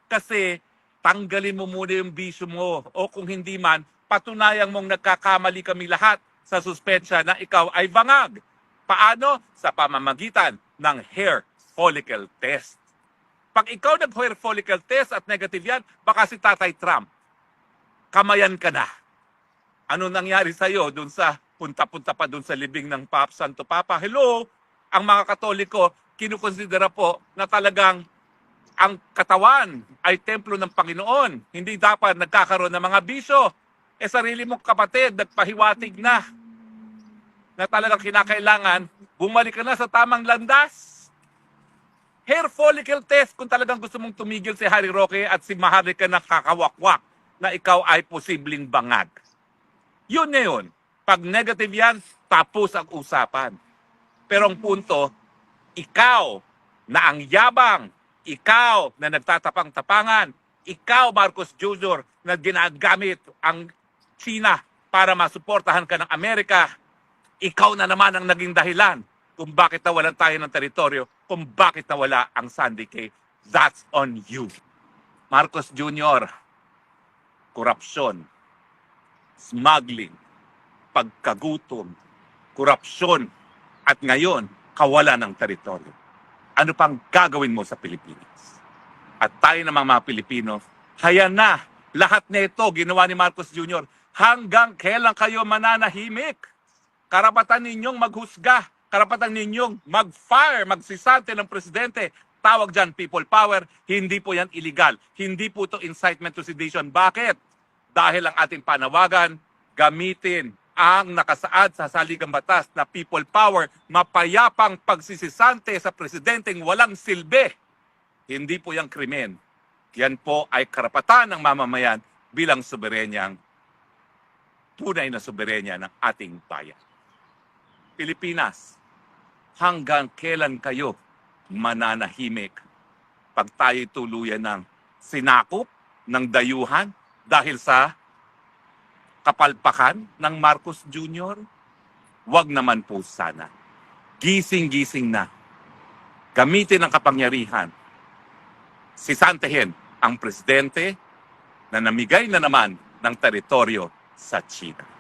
Kasi tanggalin mo muna yung bisyo mo o kung hindi man, patunayang mong nagkakamali kami lahat sa suspensya na ikaw ay bangag. Paano? Sa pamamagitan ng hair follicle test. Pag ikaw nag-hair follicle test at negative yan, baka si Tatay Trump, kamayan ka na. Ano nangyari sa'yo dun sa punta-punta pa dun sa libing ng Santo Papa? Hello? Ang mga Katoliko, kinukonsidera po na talagang ang katawan ay templo ng Panginoon. Hindi dapat nagkakaroon ng mga bisyo. Sarili mong kapatid, nagpahiwatig na talagang kinakailangan, bumalik ka na sa tamang landas. Hair follicle test kung talagang gusto mong tumigil si Harry Roque at si Maharlika na kakawakwak na ikaw ay posibleng bangag. Yun ngayon. Pag negative yan, tapos ang usapan. Pero ang punto, ikaw na ang yabang, ikaw na nagtatapang-tapangan, ikaw Marcos Jr. na ginagamit ang China para masuportahan ka ng Amerika, ikaw na naman ang naging dahilan kung bakit nawalan tayo ng teritoryo, kung bakit nawala ang Sandy Cay. That's on you. Marcos Jr., korupsyon, smuggling, pagkagutom, korupsyon, at ngayon, kawalan ng teritoryo. Ano pang gagawin mo sa Pilipinas? At tayo namang mga Pilipino, haya na, lahat na ito ginawa ni Marcos Jr. Hanggang kailan kayo mananahimik? Karapatan ninyong maghusga, karapatan ninyong mag-fire, magsisante ng presidente. Tawag dyan, people power. Hindi po yan illegal. Hindi po ito incitement to sedition. Bakit? Dahil ang ating panawagan, gamitin ang nakasaad sa saligang batas na people power, mapayapang pagsisisante sa presidenteng walang silbi. Hindi po yung krimen. Yan po ay karapatan ng mamamayan bilang soberenyang, tunay na soberenya ng ating bayan. Pilipinas, hanggang kailan kayo mananahimik pag tayo tuluyan ng sinakop ng dayuhan dahil sa kapalpakan ng Marcos Jr.? Wag naman po sana. Gising-gising na. Gamitin ang kapangyarihan. Sisantehin ang presidente na namigay na naman ng teritoryo sa China.